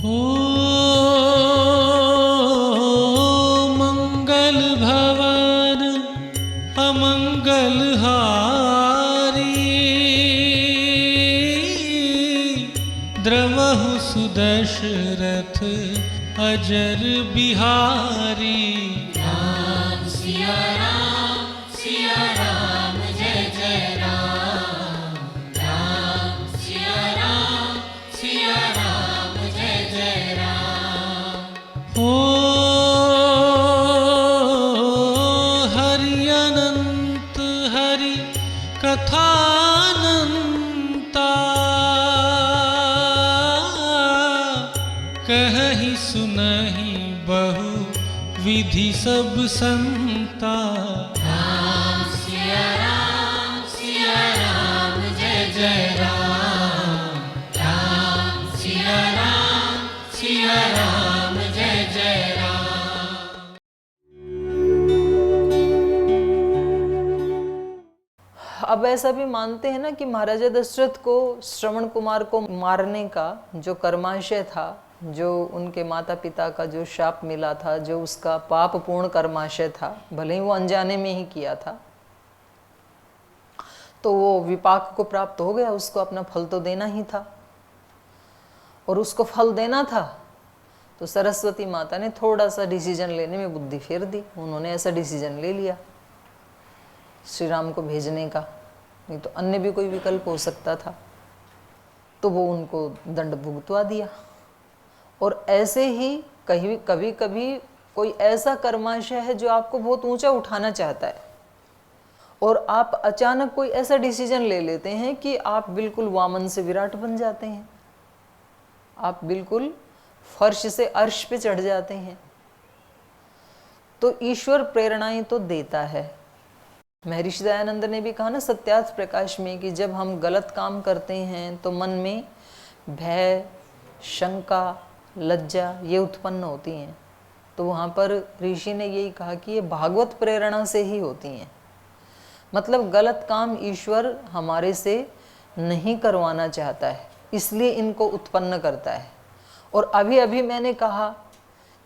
ओ मंगल भवन अमंगल हारी, द्रवहु सुदशरथ अजर बिहारी। राम सिया राम जय जय राम। राम सिया राम जय जय राम। ओ हरि अनंत हरि कथानंता, कहहि सुनहि बहु विधि सब संता। राम सिया राम जय जय राम। राम सिया राम जय जय राम। अब ऐसा भी मानते हैं ना कि महाराजा दशरथ को श्रवण कुमार को मारने का जो कर्माशय था, जो उनके माता पिता का जो शाप मिला था, जो उसका पाप पूर्ण कर्माशय था, भले ही वो अनजाने में ही किया था, तो वो विपाक को प्राप्त हो गया। उसको अपना फल तो देना ही था, और उसको फल देना था तो सरस्वती माता ने थोड़ा सा डिसीजन लेने में बुद्धि फेर दी। उन्होंने ऐसा डिसीजन ले लिया श्री राम को भेजने का, नहीं तो अन्य भी कोई विकल्प हो सकता था। तो वो उनको दंड भुगतवा दिया। और ऐसे ही कभी कभी कोई ऐसा कर्माशय है जो आपको बहुत ऊंचा उठाना चाहता है, और आप अचानक कोई ऐसा डिसीजन ले लेते हैं कि आप बिल्कुल वामन से विराट बन जाते हैं, आप बिल्कुल फर्श से अर्श पे चढ़ जाते हैं। तो ईश्वर प्रेरणाएं तो देता है। महर्षि दयानंद ने भी कहा ना सत्यार्थ प्रकाश में कि जब हम गलत काम करते हैं तो मन में भय, शंका, लज्जा ये उत्पन्न होती हैं। तो वहाँ पर ऋषि ने यही कहा कि ये भागवत प्रेरणा से ही होती हैं। मतलब गलत काम ईश्वर हमारे से नहीं करवाना चाहता है, इसलिए इनको उत्पन्न करता है। और अभी अभी मैंने कहा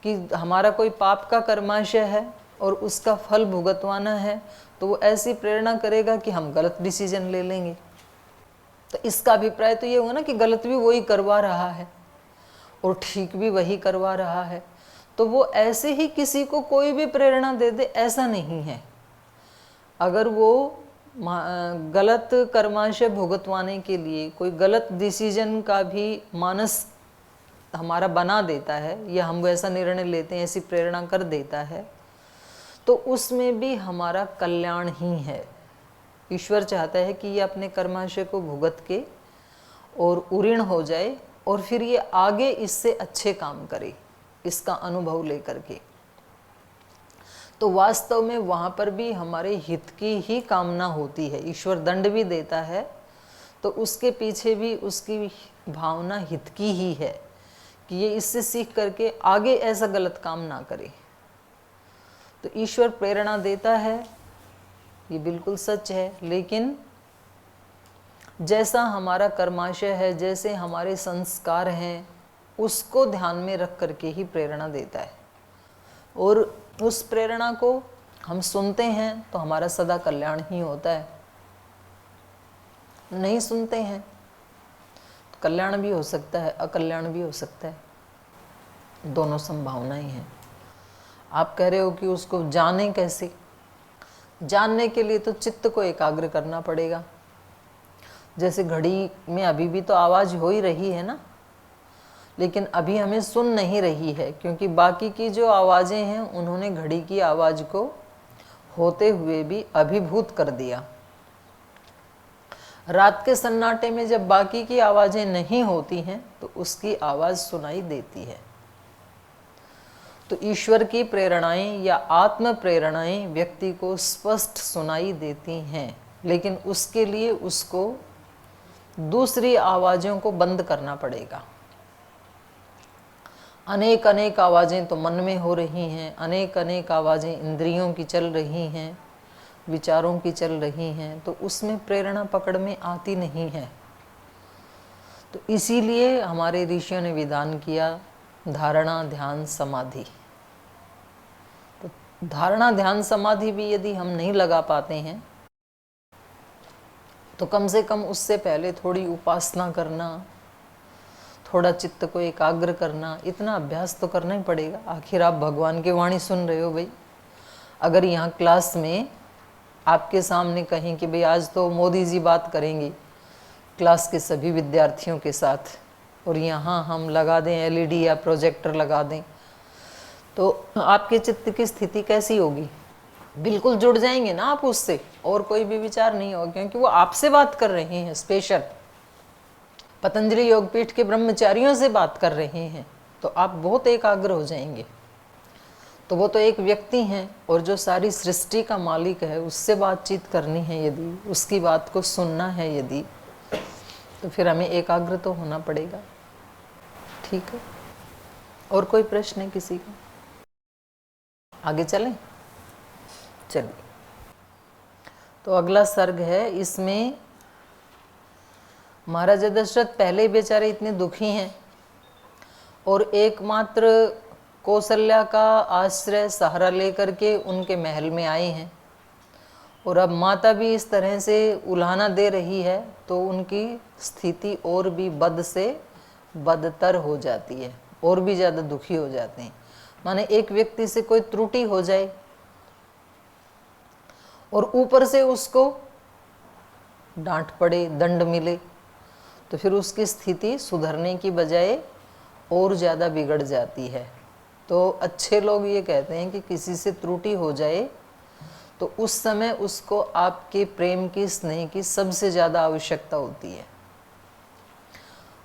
कि हमारा कोई पाप का कर्माशय है और उसका फल भुगतवाना है, तो वो ऐसी प्रेरणा करेगा कि हम गलत डिसीजन ले लेंगे। तो इसका अभिप्राय तो ये होगा ना कि गलत भी वही करवा रहा है और ठीक भी वही करवा रहा है। तो वो ऐसे ही किसी को कोई भी प्रेरणा दे दे ऐसा नहीं है। अगर वो गलत कर्माशय भुगतवाने के लिए कोई गलत डिसीजन का भी मानस हमारा बना देता है, या हम ऐसा निर्णय लेते हैं, ऐसी प्रेरणा कर देता है, तो उसमें भी हमारा कल्याण ही है। ईश्वर चाहता है कि ये अपने कर्माशय को भुगत के और उऋण हो जाए, और फिर ये आगे इससे अच्छे काम करे, इसका अनुभव लेकर के। तो वास्तव में वहाँ पर भी हमारे हित की ही कामना होती है। ईश्वर दंड भी देता है तो उसके पीछे भी उसकी भावना हित की ही है कि ये इससे सीख करके आगे ऐसा गलत काम ना करे। तो ईश्वर प्रेरणा देता है, ये बिल्कुल सच है। लेकिन जैसा हमारा कर्माशय है, जैसे हमारे संस्कार हैं, उसको ध्यान में रख करके ही प्रेरणा देता है। और उस प्रेरणा को हम सुनते हैं तो हमारा सदा कल्याण ही होता है। नहीं सुनते हैं तो कल्याण भी हो सकता है, अकल्याण भी हो सकता है, दोनों संभावनाएं हैं। आप कह रहे हो कि उसको जाने कैसे? जानने के लिए तो चित्त को एकाग्र करना पड़ेगा। जैसे घड़ी में अभी भी तो आवाज़ हो ही रही है ना, लेकिन अभी हमें सुन नहीं रही है, क्योंकि बाकी की जो आवाज़ें हैं उन्होंने घड़ी की आवाज़ को होते हुए भी अभिभूत कर दिया। रात के सन्नाटे में जब बाकी की आवाज़ें नहीं होती हैं तो उसकी आवाज़ सुनाई देती है। तो ईश्वर की प्रेरणाएं या आत्म प्रेरणाएं व्यक्ति को स्पष्ट सुनाई देती हैं, लेकिन उसके लिए उसको दूसरी आवाज़ों को बंद करना पड़ेगा। अनेक अनेक आवाज़ें तो मन में हो रही हैं, अनेक अनेक आवाज़ें इंद्रियों की चल रही हैं, विचारों की चल रही हैं, तो उसमें प्रेरणा पकड़ में आती नहीं है। तो इसीलिए हमारे ऋषियों ने विधान किया धारणा ध्यान समाधि। तो धारणा ध्यान समाधि भी यदि हम नहीं लगा पाते हैं तो कम से कम उससे पहले थोड़ी उपासना करना, थोड़ा चित्त को एकाग्र करना, इतना अभ्यास तो करना ही पड़ेगा। आखिर आप भगवान की वाणी सुन रहे हो भाई। अगर यहाँ क्लास में आपके सामने कहें कि भाई आज तो मोदी जी बात करेंगे क्लास के सभी विद्यार्थियों के साथ, और यहाँ हम लगा दें एलईडी या प्रोजेक्टर लगा दें, तो आपके चित्त की स्थिति कैसी होगी? बिल्कुल जुड़ जाएंगे ना आप उससे, और कोई भी विचार नहीं होगा, क्योंकि वो आपसे बात कर रहे हैं। स्पेशल पतंजलि योगपीठ के ब्रह्मचारियों से बात कर रहे हैं, तो आप बहुत एकाग्र हो जाएंगे। तो वो तो एक व्यक्ति हैं, और जो सारी सृष्टि का मालिक है उससे बातचीत करनी है, यदि उसकी बात को सुनना है यदि, तो फिर हमें एकाग्र तो होना पड़ेगा। ठीक है, और कोई प्रश्न है किसी का? आगे चलें? चलिए, तो अगला सर्ग है। इसमें महाराजा दशरथ पहले ही बेचारे इतने दुखी हैं और एकमात्र कौशल्या का आश्रय सहारा लेकर के उनके महल में आए हैं, और अब माता भी इस तरह से उल्हाना दे रही है, तो उनकी स्थिति और भी बद से बदतर हो जाती है, और भी ज़्यादा दुखी हो जाते हैं। माने एक व्यक्ति से कोई त्रुटि हो जाए और ऊपर से उसको डांट पड़े, दंड मिले, तो फिर उसकी स्थिति सुधरने की बजाय और ज़्यादा बिगड़ जाती है। तो अच्छे लोग ये कहते हैं कि किसी से त्रुटि हो जाए तो उस समय उसको आपके प्रेम की, स्नेह की सबसे ज़्यादा आवश्यकता होती है,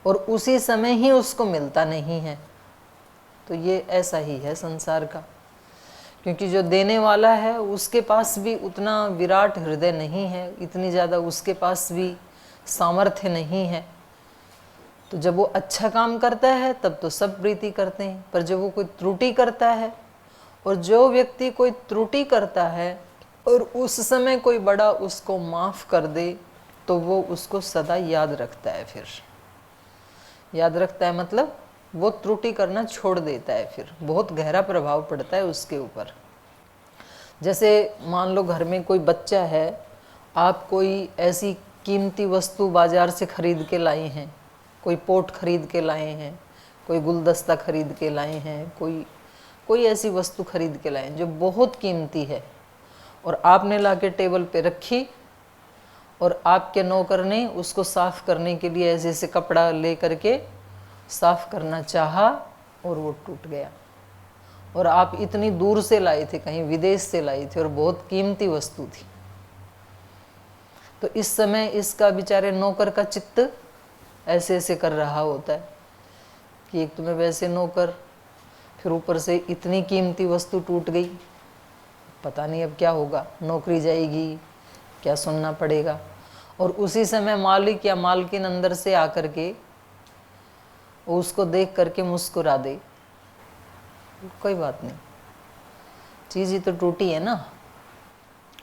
और उसी समय ही उसको मिलता नहीं है। तो ये ऐसा ही है संसार का, क्योंकि जो देने वाला है उसके पास भी उतना विराट हृदय नहीं है, इतनी ज़्यादा उसके पास भी सामर्थ्य नहीं है। तो जब वो अच्छा काम करता है तब तो सब प्रीति करते हैं, पर जब वो कोई त्रुटि करता है, और जो व्यक्ति कोई त्रुटि करता है और उस समय कोई बड़ा उसको माफ़ कर दे, तो वो उसको सदा याद रखता है। फिर याद रखता है मतलब वो त्रुटि करना छोड़ देता है, फिर बहुत गहरा प्रभाव पड़ता है उसके ऊपर। जैसे मान लो घर में कोई बच्चा है, आप कोई ऐसी कीमती वस्तु बाजार से खरीद के लाए हैं, कोई पोट खरीद के लाए हैं, कोई गुलदस्ता खरीद के लाए हैं, कोई ऐसी वस्तु खरीद के लाए हैं जो बहुत कीमती है, और आपने लाके टेबल पे रखी, और आपके नौकर ने उसको साफ़ करने के लिए ऐसे ऐसे कपड़ा ले करके साफ़ करना चाहा, और वो टूट गया। और आप इतनी दूर से लाए थे, कहीं विदेश से लाए थे, और बहुत कीमती वस्तु थी। तो इस समय इसका बेचारे नौकर का चित्त ऐसे ऐसे कर रहा होता है कि एक तुम्हें वैसे नौकर, फिर ऊपर से इतनी कीमती वस्तु टूट गई, पता नहीं अब क्या होगा, नौकरी जाएगी, क्या सुनना पड़ेगा। और उसी समय मालिक या मालकिन अंदर से आकर के उसको देख करके मुस्कुरा दे, कोई बात नहीं, चीज़ ही तो टूटी है ना,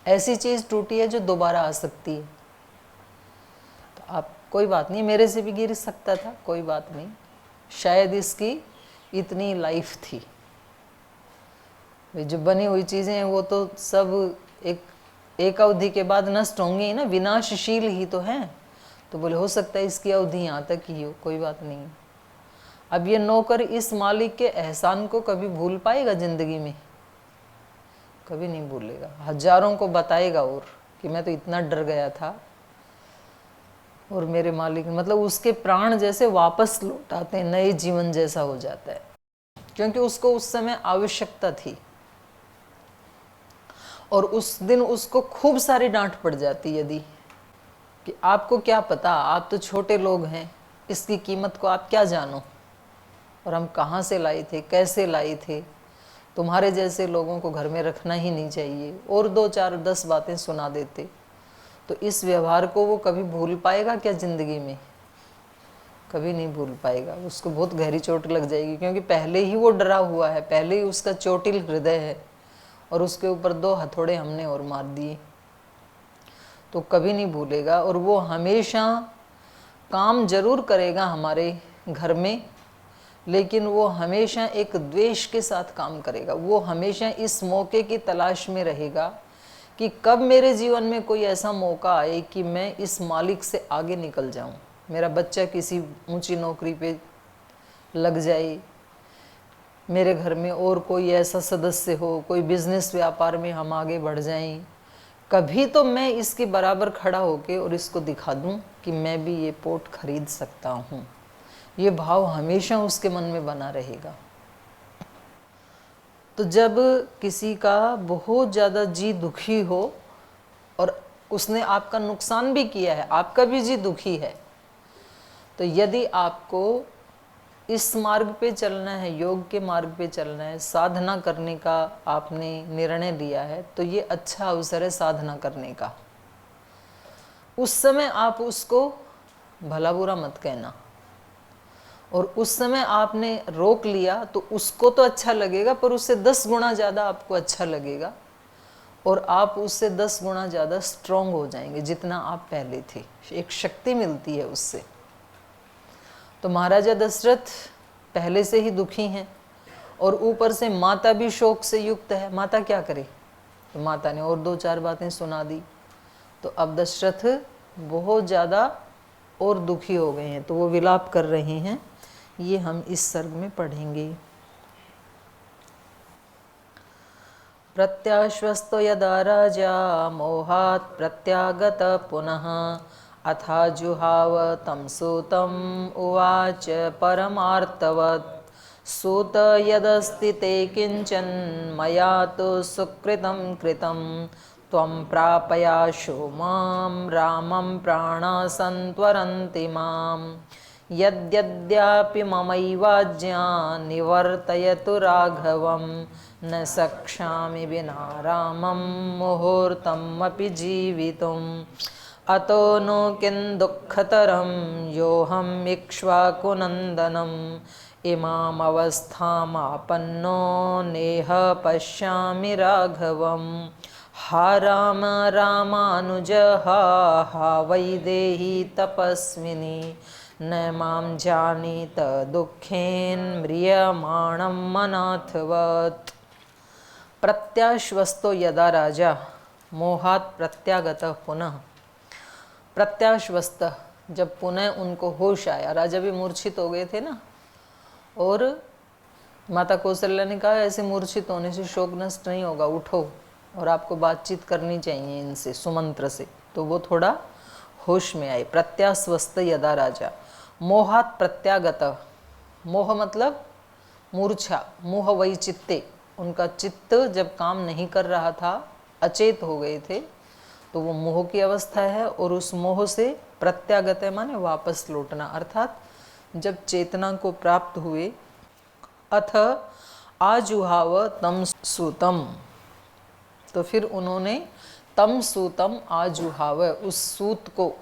ऐसी चीज़ टूटी है जो दोबारा आ सकती है। तो आप कोई बात नहीं, मेरे से भी गिर सकता था, कोई बात नहीं, शायद इसकी इतनी लाइफ थी। जो बनी हुई चीज़ें हैं वो तो सब एक अवधि के बाद नष्ट होंगी ही ना, विनाशशील ही तो हैं। तो बोले हो सकता है इसकी अवधि यहाँ तक ही हो, कोई बात नहीं। अब ये नौकर इस मालिक के एहसान को कभी भूल पाएगा जिंदगी में? कभी नहीं भूलेगा। हजारों को बताएगा और कि मैं तो इतना डर गया था, और मेरे मालिक, मतलब उसके प्राण जैसे वापस लौट आते हैं, नए जीवन जैसा हो जाता है, क्योंकि उसको उस समय आवश्यकता थी। और उस दिन उसको खूब सारी डांट पड़ जाती यदि कि आपको क्या पता, आप तो छोटे लोग हैं, इसकी कीमत को आप क्या जानो, और हम कहाँ से लाए थे, कैसे लाए थे, तुम्हारे जैसे लोगों को घर में रखना ही नहीं चाहिए, और 2 4 10 बातें सुना देते। तो इस व्यवहार को वो कभी भूल पाएगा क्या जिंदगी में? कभी नहीं भूल पाएगा। उसको बहुत गहरी चोट लग जाएगी, क्योंकि पहले ही वो डरा हुआ है, पहले ही उसका चोटिल हृदय है, और उसके ऊपर 2 हथौड़े हमने और मार दिए। तो कभी नहीं भूलेगा, और वो हमेशा काम जरूर करेगा हमारे घर में, लेकिन वो हमेशा एक द्वेष के साथ काम करेगा। वो हमेशा इस मौके की तलाश में रहेगा कि कब मेरे जीवन में कोई ऐसा मौका आए कि मैं इस मालिक से आगे निकल जाऊं, मेरा बच्चा किसी ऊंची नौकरी पे लग जाए, मेरे घर में और कोई ऐसा सदस्य हो, कोई बिजनेस व्यापार में हम आगे बढ़ जाएं, कभी तो मैं इसके बराबर खड़ा होके और इसको दिखा दूं कि मैं भी ये पोट खरीद सकता हूँ। ये भाव हमेशा उसके मन में बना रहेगा। तो जब किसी का बहुत ज़्यादा जी दुखी हो और उसने आपका नुकसान भी किया है, आपका भी जी दुखी है, तो यदि आपको इस मार्ग पे चलना है, योग के मार्ग पे चलना है, साधना करने का आपने निर्णय लिया है, तो ये अच्छा अवसर है साधना करने का। उस समय आप उसको भला बुरा मत कहना, और उस समय आपने रोक लिया तो उसको तो अच्छा लगेगा, पर उससे 10 गुना ज़्यादा आपको अच्छा लगेगा, और आप उससे 10 गुना ज़्यादा स्ट्रॉन्ग हो जाएंगे जितना आप पहले थे। एक शक्ति मिलती है उससे। तो महाराजा दशरथ पहले से ही दुखी हैं, और ऊपर से माता भी शोक से युक्त है। माता क्या करे? तो माता ने और 2-4 बातें सुना दी, तो अब दशरथ बहुत ज़्यादा और दुखी हो गए हैं, तो वो विलाप कर रहे हैं। ये हम इस सर्ग में पढ़ेंगे। प्रत्याश्वस्तो यदा राजा मोहात् प्रत्यागत पुनः अथा जुहाव तं सूतम् उवाच परमार्थवत् सूत यदस्ति ते किंचन मया तो सुकृतं कृतं त्वं प्रापयाशो मां रामं प्राणा सन्त्वरन्ति मां यद्यद्यापि ममैवाज्ञा निवर्तयतु राघवं न शक्ष्यामि विना रामं मुहूर्तमपि जीवितुम् अतो नो किं दुःखतरं योऽहम् इक्ष्वाकुनन्दनम् इमामवस्थामापन्नो नेह पश्यामि राघवम् हा राम रामानुज हा वैदेही तपस्विनी न मां जानीत दुःखेन मनाथवत्। प्रत्याश्वस्तो यदा राजा मोहात् प्रत्यागतः पुनः। प्रत्याश्वस्त, जब पुनः उनको होश आया, राजा भी मूर्छित हो गए थे ना, और माता कौशल्या ने कहा ऐसे मूर्छित होने से शोक नष्ट नहीं होगा, उठो और आपको बातचीत करनी चाहिए इनसे, सुमंत्र से। तो वो थोड़ा होश में आए। प्रत्याश्वस्त यदा राजा मोहात् प्रत्यागत। मोह मतलब मूर्छा, मोह वही चित्ते, उनका चित्त जब काम नहीं कर रहा था, अचेत हो गए थे, तो वो मोह की अवस्था है। और उस मोह से प्रत्यागत है माने वापस लौटना, अर्थात जब चेतना को प्राप्त हुए। अथ आजुहाव तम सूतम, तो फिर उन्होंने तम सूतम आजुहाव, उस सूत को,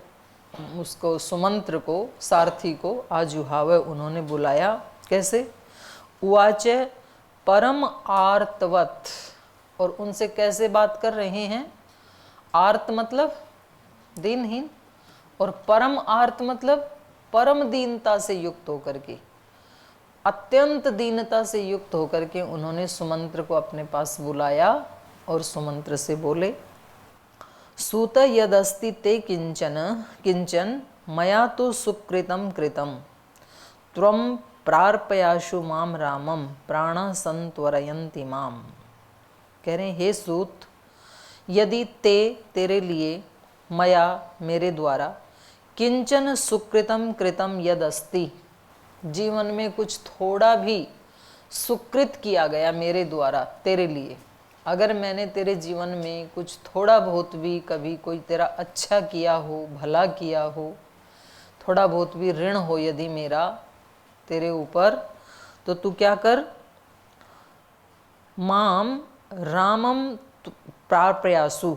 उसको सुमंत्र को, सारथी को आजुहाव उन्होंने बुलाया। कैसे? उवाच परम आर्तवत, और उनसे कैसे बात कर रहे हैं? आर्त मतलब दीनहीन, और परम आर्त मतलब परम दीनता से युक्त होकर के, अत्यंत दीनता से युक्त होकर के उन्होंने सुमंत्र को अपने पास बुलाया और सुमंत्र से बोले, सूत यदस्ति ते किंचन मया तो सुकृतं कृतं त्वं प्रार्पयाशु माम रामम प्राणा संत्वरयन्ति माम। कह रहे हैं हे सूत, यदि तेरे लिए मया मेरे द्वारा किंचन सुकृतं कृतं यद अस्ति, जीवन में कुछ थोड़ा भी सुकृत किया गया मेरे द्वारा तेरे लिए, अगर मैंने तेरे जीवन में कुछ थोड़ा बहुत भी कभी कोई तेरा अच्छा किया हो, भला किया हो, थोड़ा बहुत भी ऋण हो यदि मेरा तेरे ऊपर, तो तू क्या कर, माम रामम प्राप्रयासु,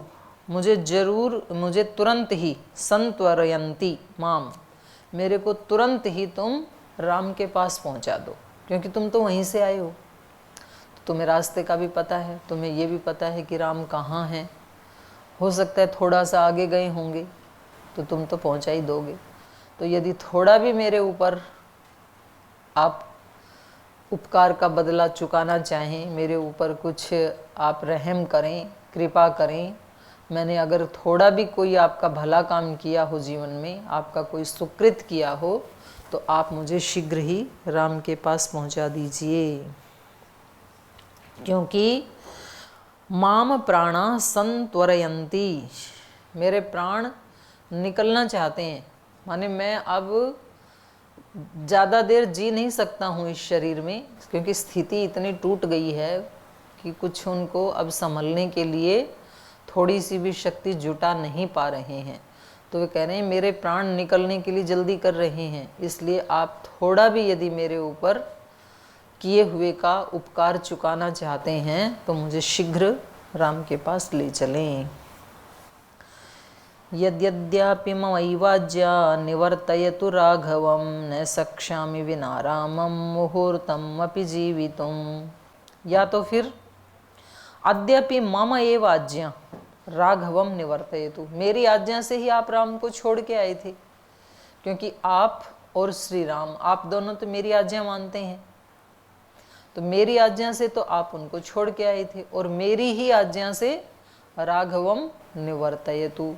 मुझे तुरंत ही, संत्वरयन्ति माम, मेरे को तुरंत ही तुम राम के पास पहुंचा दो, क्योंकि तुम तो वहीं से आए हो, तो तुम्हें रास्ते का भी पता है, तुम्हें ये भी पता है कि राम कहाँ हैं। हो सकता है थोड़ा सा आगे गए होंगे तो तुम तो पहुंचा ही दोगे। तो यदि थोड़ा भी मेरे ऊपर आप उपकार का बदला चुकाना चाहें, मेरे ऊपर कुछ आप रहम करें, कृपा करें, मैंने अगर थोड़ा भी कोई आपका भला काम किया हो जीवन में, आपका कोई सुकृत किया हो, तो आप मुझे शीघ्र ही राम के पास पहुंचा दीजिए। क्योंकि माम प्राणा संत्वरयन्ति, मेरे प्राण निकलना चाहते हैं, माने मैं अब ज़्यादा देर जी नहीं सकता हूँ इस शरीर में, क्योंकि स्थिति इतनी टूट गई है कि कुछ उनको अब संभलने के लिए थोड़ी सी भी शक्ति जुटा नहीं पा रहे हैं। तो वे कह रहे हैं मेरे प्राण निकलने के लिए जल्दी कर रहे हैं, इसलिए आप थोड़ा भी यदि मेरे ऊपर किए हुए का उपकार चुकाना चाहते हैं तो मुझे शीघ्र राम के पास ले चलें। यद्यद्यापि ममैवाज्या निवर्तयतु राघवं न शक्ष्यामि विना रामं मुहूर्तम् अपि जीवितुम्। या तो फिर अद्यापि मम एव आज्ञा राघवम निवर्तयतु, मेरी आज्ञा से ही आप राम को छोड़ के आए थे, क्योंकि आप और श्री राम आप दोनों तो मेरी आज्ञा मानते हैं, तो मेरी आज्ञा से तो आप उनको छोड़ के आए थे, और मेरी ही आज्ञा से राघवम निवर्तयतु,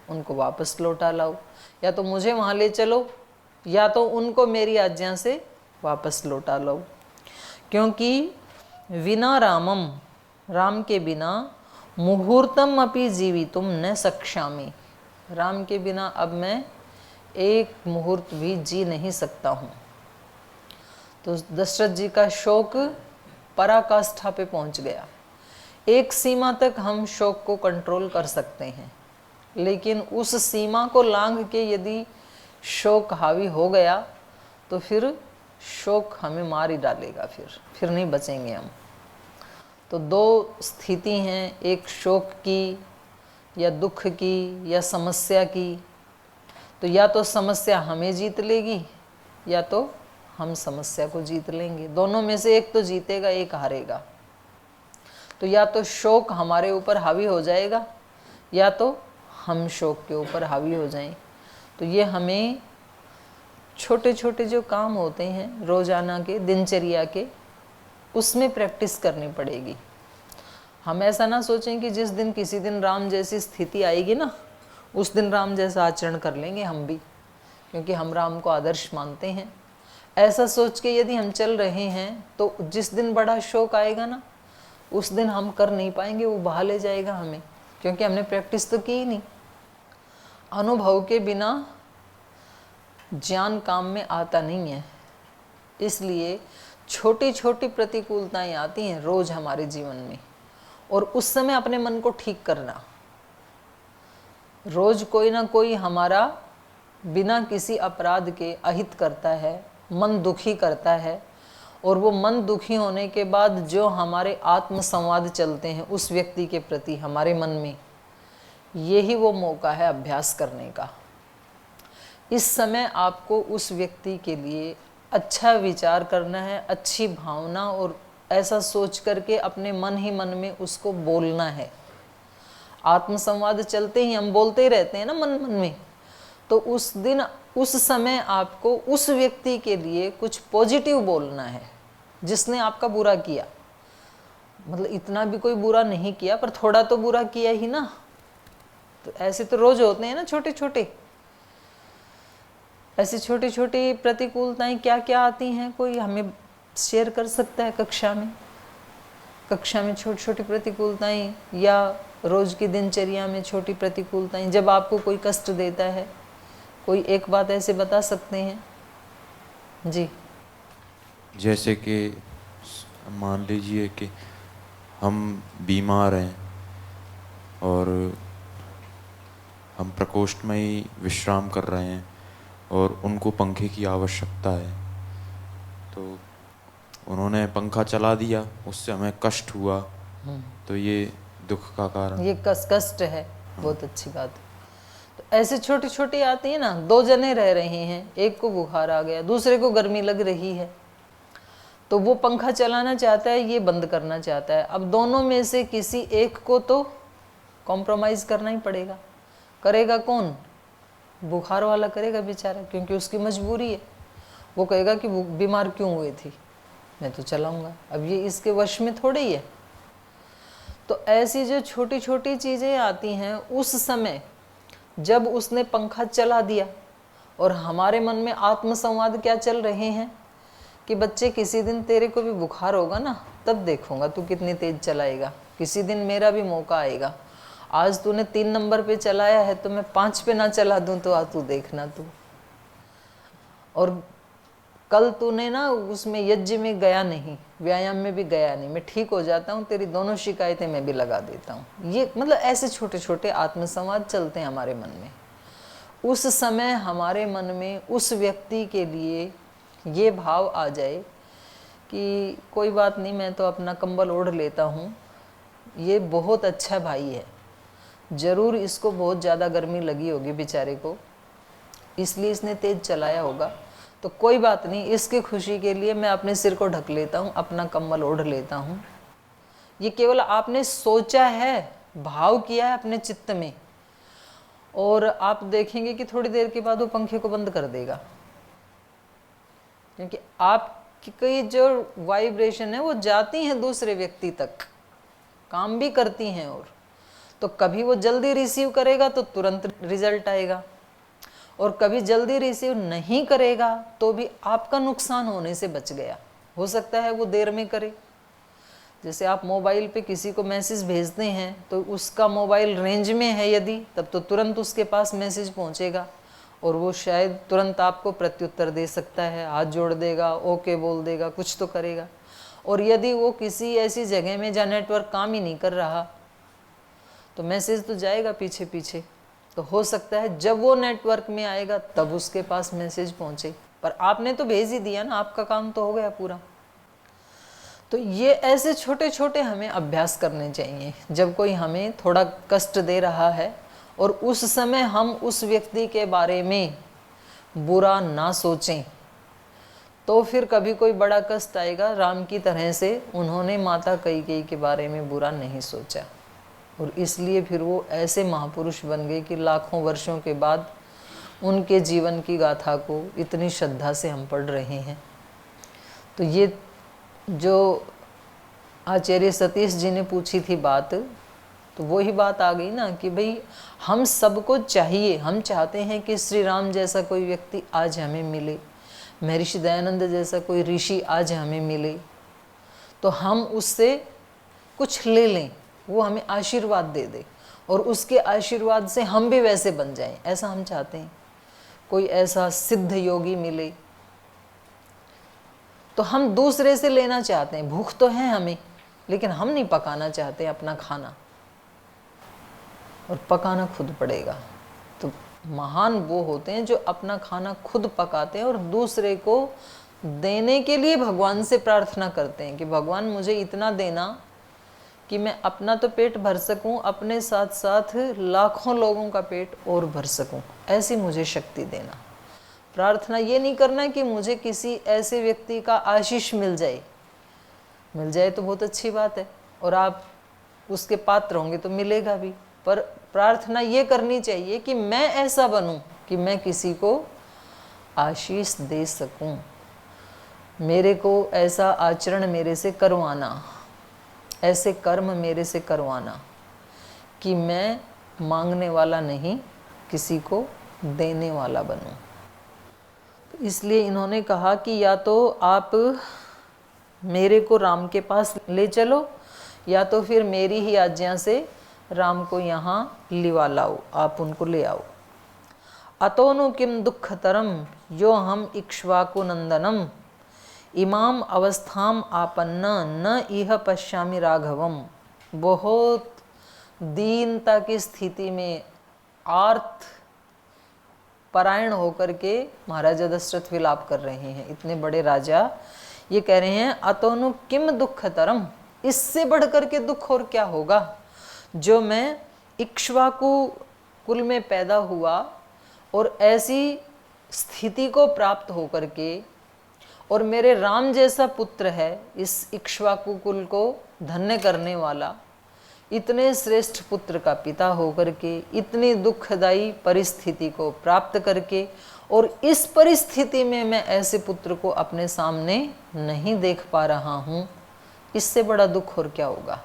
उनको वापस लौटा लाओ। या तो मुझे वहाँ ले चलो, या तो उनको मेरी आज्ञा से वापस लौटा लो। क्योंकि विना रामम, राम के बिना मुहूर्तम अपि जीवितुम न शक्ष्यामि, राम के बिना अब मैं एक मुहूर्त भी जी नहीं सकता हूँ। तो दशरथ जी का शोक पराकाष्ठा पे पहुँच गया। एक सीमा तक हम शोक को कंट्रोल कर सकते हैं, लेकिन उस सीमा को लांघ के यदि शोक हावी हो गया तो फिर शोक हमें मार ही डालेगा, फिर नहीं बचेंगे हम। तो दो स्थिति हैं, एक शोक की या दुख की या समस्या की। तो या तो समस्या हमें जीत लेगी या तो हम समस्या को जीत लेंगे, दोनों में से एक तो जीतेगा, एक हारेगा। तो या तो शोक हमारे ऊपर हावी हो जाएगा या तो हम शोक के ऊपर हावी हो जाएं। तो ये हमें छोटे छोटे जो काम होते हैं रोज़ाना के, दिनचर्या के, उसमें प्रैक्टिस करनी पड़ेगी। हम ऐसा ना सोचें कि जिस दिन किसी दिन राम जैसी स्थिति आएगी ना, उस दिन राम जैसा आचरण कर लेंगे हम भी, क्योंकि हम राम को आदर्श मानते हैं। ऐसा सोच के यदि हम चल रहे हैं तो जिस दिन बड़ा शोक आएगा ना, उस दिन हम कर नहीं पाएंगे, वो बहा ले जाएगा हमें, क्योंकि हमने प्रैक्टिस तो की ही नहीं। अनुभव के बिना ज्ञान काम में आता नहीं है। इसलिए छोटी छोटी प्रतिकूलताएं आती हैं रोज हमारे जीवन में, और उस समय अपने मन को ठीक करना। रोज कोई ना कोई हमारा बिना किसी अपराध के अहित करता है, मन दुखी करता है, और वो मन दुखी होने के बाद जो हमारे आत्म संवाद चलते हैं उस व्यक्ति के प्रति हमारे मन में, यही वो मौका है अभ्यास करने का। इस समय आपको उस व्यक्ति के लिए अच्छा विचार करना है, अच्छी भावना, और ऐसा सोच करके अपने मन ही मन में उसको बोलना है। आत्मसंवाद चलते ही हम बोलते ही रहते हैं ना मन मन में, तो उस दिन उस समय आपको उस व्यक्ति के लिए कुछ पॉजिटिव बोलना है जिसने आपका बुरा किया। मतलब इतना भी कोई बुरा नहीं किया, पर थोड़ा तो बुरा किया ही ना। तो ऐसे तो रोज होते हैं ना छोटे छोटे, ऐसी छोटी छोटी प्रतिकूलताएं क्या क्या आती हैं, कोई हमें शेयर कर सकता है कक्षा में छोटी छोटी प्रतिकूलताएं, या रोज की दिनचर्या में छोटी प्रतिकूलताएं जब आपको कोई कष्ट देता है, कोई एक बात ऐसे बता सकते हैं जी? जैसे कि मान लीजिए कि हम बीमार हैं और हम प्रकोष्ठ में ही विश्राम कर रहे हैं और उनको पंखे की आवश्यकता है, तो उन्होंने पंखा चला दिया, उससे हमें कष्ट हुआ, तो ये दुख का कारण, ये कष्ट है। बहुत अच्छी बात है। तो ऐसे छोटी छोटी आती है ना, दो जने रह रहे हैं, एक को बुखार आ गया, दूसरे को गर्मी लग रही है, तो वो पंखा चलाना चाहता है, ये बंद करना चाहता है। अब दोनों में से किसी एक को तो कॉम्प्रोमाइज करना ही पड़ेगा। करेगा कौन? बुखार वाला करेगा बेचारा, क्योंकि उसकी मजबूरी है। वो कहेगा कि बीमार क्यों हुई थी, मैं तो चलाऊंगा। अब ये इसके वश में थोड़े ही है। तो ऐसी जो छोटी छोटी चीज़ें आती हैं, उस समय जब उसने पंखा चला दिया, और हमारे मन में आत्मसंवाद क्या चल रहे हैं कि बच्चे किसी दिन तेरे को भी बुखार होगा ना, तब देखूंगा तू कितनी तेज चलाएगा, किसी दिन मेरा भी मौका आएगा। आज तूने 3 नंबर पे चलाया है तो मैं 5 पे ना चला दूं तो तू देखना तू। और कल तूने ना उसमें यज्ञ में गया नहीं, व्यायाम में भी गया नहीं, मैं ठीक हो जाता हूँ, तेरी दोनों शिकायतें मैं भी लगा देता हूँ। ये मतलब ऐसे छोटे छोटे आत्मसंवाद चलते हैं हमारे मन में। उस समय हमारे मन में उस व्यक्ति के लिए ये भाव आ जाए कि कोई बात नहीं, मैं तो अपना कंबल ओढ़ लेता हूँ, ये बहुत अच्छा भाई है, ज़रूर इसको बहुत ज़्यादा गर्मी लगी होगी बेचारे को, इसलिए इसने तेज़ चलाया होगा, तो कोई बात नहीं, इसकी खुशी के लिए मैं अपने सिर को ढक लेता हूँ, अपना कंबल ओढ़ लेता हूँ। ये केवल आपने सोचा है, भाव किया है अपने चित्त में, और आप देखेंगे कि थोड़ी देर के बाद वो पंखे को बंद कर देगा, क्योंकि आपकी जो वाइब्रेशन है वो जाती हैं दूसरे व्यक्ति तक, काम भी करती हैं। और तो कभी वो जल्दी रिसीव करेगा तो तुरंत रिजल्ट आएगा, और कभी जल्दी रिसीव नहीं करेगा तो भी आपका नुकसान होने से बच गया। हो सकता है वो देर में करे। जैसे आप मोबाइल पे किसी को मैसेज भेजते हैं तो उसका मोबाइल रेंज में है यदि, तब तो तुरंत उसके पास मैसेज पहुंचेगा और वो शायद तुरंत आपको प्रत्युत्तर दे सकता है, हाथ जोड़ देगा, ओके बोल देगा, कुछ तो करेगा। और यदि वो किसी ऐसी जगह में जहाँ नेटवर्क काम ही नहीं कर रहा तो मैसेज तो जाएगा पीछे पीछे, तो हो सकता है जब वो नेटवर्क में आएगा तब उसके पास मैसेज पहुंचे, पर आपने तो भेज ही दिया ना, आपका काम तो हो गया पूरा। तो ये ऐसे छोटे छोटे हमें अभ्यास करने चाहिए। जब कोई हमें थोड़ा कष्ट दे रहा है और उस समय हम उस व्यक्ति के बारे में बुरा ना सोचें, तो फिर कभी कोई बड़ा कष्ट आएगा। राम की तरह से उन्होंने माता कैकेयी के बारे में बुरा नहीं सोचा, और इसलिए फिर वो ऐसे महापुरुष बन गए कि लाखों वर्षों के बाद उनके जीवन की गाथा को इतनी श्रद्धा से हम पढ़ रहे हैं। तो ये जो आचार्य सतीश जी ने पूछी थी बात, तो वही बात आ गई ना कि भाई हम सबको चाहिए, हम चाहते हैं कि श्री राम जैसा कोई व्यक्ति आज हमें मिले, महर्षि दयानंद जैसा कोई ऋषि आज हमें मिले, तो हम उससे कुछ ले लें, वो हमें आशीर्वाद दे दे और उसके आशीर्वाद से हम भी वैसे बन जाएं, ऐसा हम चाहते हैं। कोई ऐसा सिद्ध योगी मिले तो हम दूसरे से लेना चाहते हैं। भूख तो है हमें, लेकिन हम नहीं पकाना चाहते अपना खाना, और पकाना खुद पड़ेगा। तो महान वो होते हैं जो अपना खाना खुद पकाते हैं और दूसरे को देने के लिए भगवान से प्रार्थना करते हैं कि भगवान मुझे इतना देना कि मैं अपना तो पेट भर सकूं, अपने साथ साथ लाखों लोगों का पेट और भर सकूं, ऐसी मुझे शक्ति देना। प्रार्थना ये नहीं करना कि मुझे किसी ऐसे व्यक्ति का आशीष मिल जाए तो बहुत अच्छी बात है, और आप उसके पात्र होंगे तो मिलेगा भी, पर प्रार्थना ये करनी चाहिए कि मैं ऐसा बनूं कि मैं किसी को आशीष दे सकूं, मेरे को ऐसा आचरण मेरे से करवाना, ऐसे कर्म मेरे से करवाना कि मैं मांगने वाला नहीं, किसी को देने वाला बनूं। तो इसलिए इन्होंने कहा कि या तो आप मेरे को राम के पास ले चलो, या तो फिर मेरी ही आज्ञा से राम को यहाँ लिवा लाओ, आप उनको ले आओ। अतोनु किम दुःखतरम यो हम इक्ष्वाकु नंदनम इमाम अवस्थाम आपन्न न इह पश्यामि राघवम। बहुत दीनता की स्थिति में आर्त परायण होकर के महाराजा दशरथ विलाप कर रहे हैं। इतने बड़े राजा ये कह रहे हैं अतोनु किम दुःखतरम, इससे बढ़कर के दुख और क्या होगा, जो मैं इक्ष्वाकु कुल में पैदा हुआ और ऐसी स्थिति को प्राप्त होकर के, और मेरे राम जैसा पुत्र है इस इक्ष्वाकु कुल को धन्य करने वाला, इतने श्रेष्ठ पुत्र का पिता होकर के, इतनी दुखदाई परिस्थिति को प्राप्त करके, और इस परिस्थिति में मैं ऐसे पुत्र को अपने सामने नहीं देख पा रहा हूँ, इससे बड़ा दुख और क्या होगा।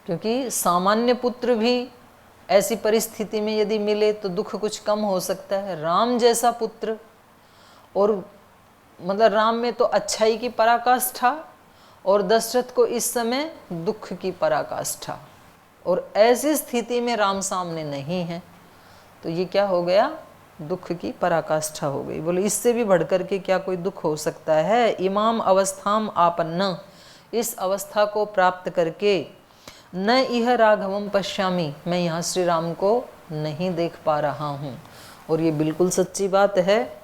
क्योंकि सामान्य पुत्र भी ऐसी परिस्थिति में यदि मिले तो दुख कुछ कम हो सकता है। राम जैसा पुत्र, और मतलब राम में तो अच्छाई की पराकाष्ठा, और दशरथ को इस समय दुख की पराकाष्ठा, और ऐसी स्थिति में राम सामने नहीं है, तो ये क्या हो गया, दुख की पराकाष्ठा हो गई। बोले इससे भी बढ़कर के क्या कोई दुख हो सकता है। इमाम अवस्थाम आपन्न, इस अवस्था को प्राप्त करके, न इह राघवम पश्यामी, मैं यहाँ श्री राम को नहीं देख पा रहा हूँ। और ये बिल्कुल सच्ची बात है।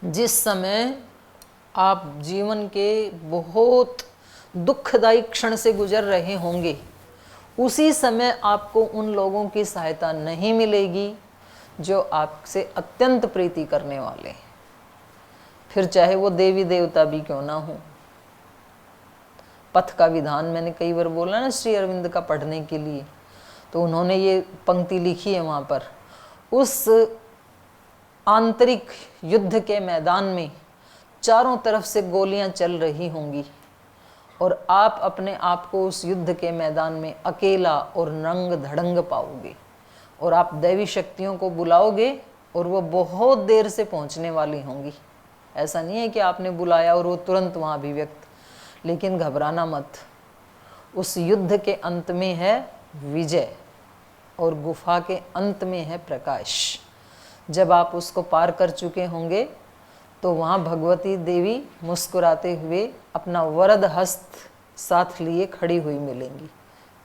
जिस समय आप जीवन के बहुत दुखदायी क्षण से गुजर रहे होंगे, उसी समय आपको उन लोगों की सहायता नहीं मिलेगी जो आपसे अत्यंत प्रीति करने वाले, फिर चाहे वो देवी देवता भी क्यों ना हो। पथ का विधान मैंने कई बार बोला ना श्री अरविंद का पढ़ने के लिए, तो उन्होंने ये पंक्ति लिखी है वहाँ पर, उस आंतरिक युद्ध के मैदान में चारों तरफ से गोलियां चल रही होंगी, और आप अपने आप को उस युद्ध के मैदान में अकेला और नंग धड़ंग पाओगे, और आप दैवी शक्तियों को बुलाओगे और वो बहुत देर से पहुंचने वाली होंगी। ऐसा नहीं है कि आपने बुलाया और वो तुरंत वहाँ अभिव्यक्त, लेकिन घबराना मत। उस युद्ध के अंत में है विजय, और गुफा के अंत में है प्रकाश। जब आप उसको पार कर चुके होंगे तो वहाँ भगवती देवी मुस्कुराते हुए अपना वरद हस्त साथ लिए खड़ी हुई मिलेंगी।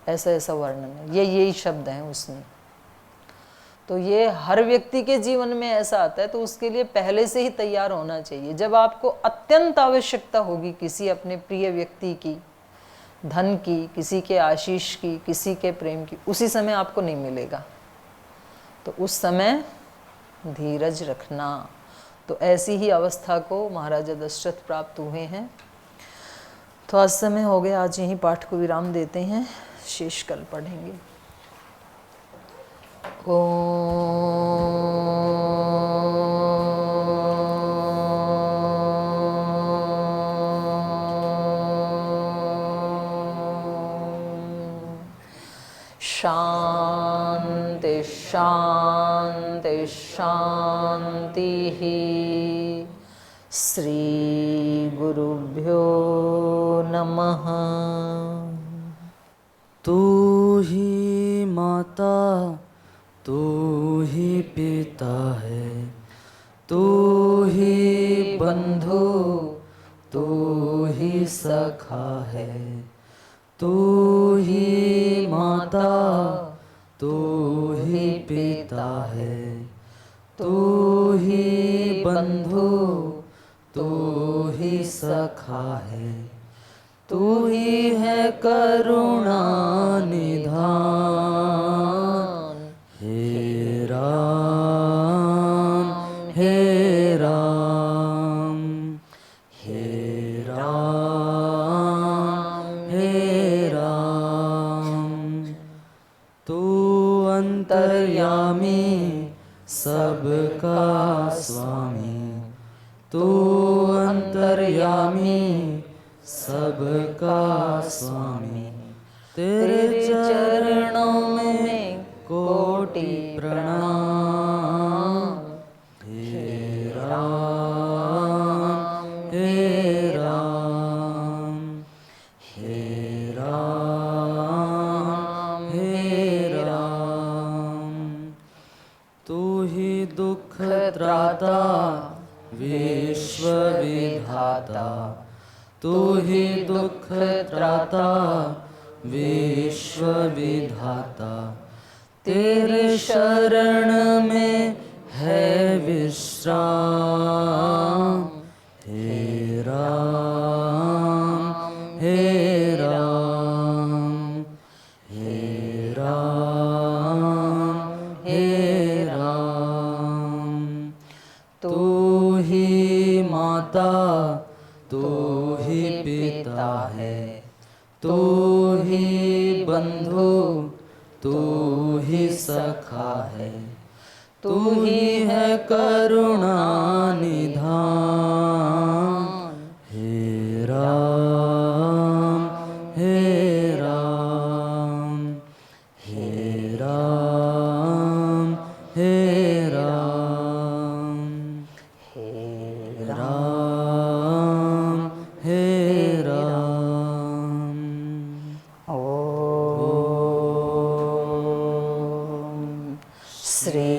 ऐसा ऐसा वर्णन है, यही शब्द हैं उसमें। तो ये हर व्यक्ति के जीवन में ऐसा आता है, तो उसके लिए पहले से ही तैयार होना चाहिए। जब आपको अत्यंत आवश्यकता होगी किसी अपने प्रिय व्यक्ति की, धन की, किसी के आशीष की, किसी के प्रेम की, उसी समय आपको नहीं मिलेगा, तो उस समय धीरज रखना। तो ऐसी ही अवस्था को महाराजा दशरथ प्राप्त हुए हैं। तो आज समय हो गया, आज यहीं पाठ को विराम देते हैं, शेष कल पढ़ेंगे। शांति शांति शांति ही। श्री गुरुभ्यो नमः। तू ही माता, तू ही पिता है, तू ही बंधु, तू ही सखा है। तू ही माता, तू ही पिता है, तू ही बंधु, तू ही सखा है। तू ही है करुणा निधान। हे राम, हे राम, हे राम, हे राम। तू अंतर्यामी, सबका स्वामी। तू अंतर्यामी, सबका स्वामी। तेरे चरणों में कोटि प्रणाम। हे राम, हे राम, हे राम, हे राम। तू ही दुख त्राता, विश्व विधाता। तू ही दुख त्राता, विश्व विधाता। तेरे शरण में है विश्राम। हे राम, हे राम, हे राम, हे राम। तू ही माता, तू ही पिता है, तू ही बंधु तू ही सखा है, तू ही है करुणा निधान। हे राम हे राम हे राम हे राम हे राम हे राम। ओम श्री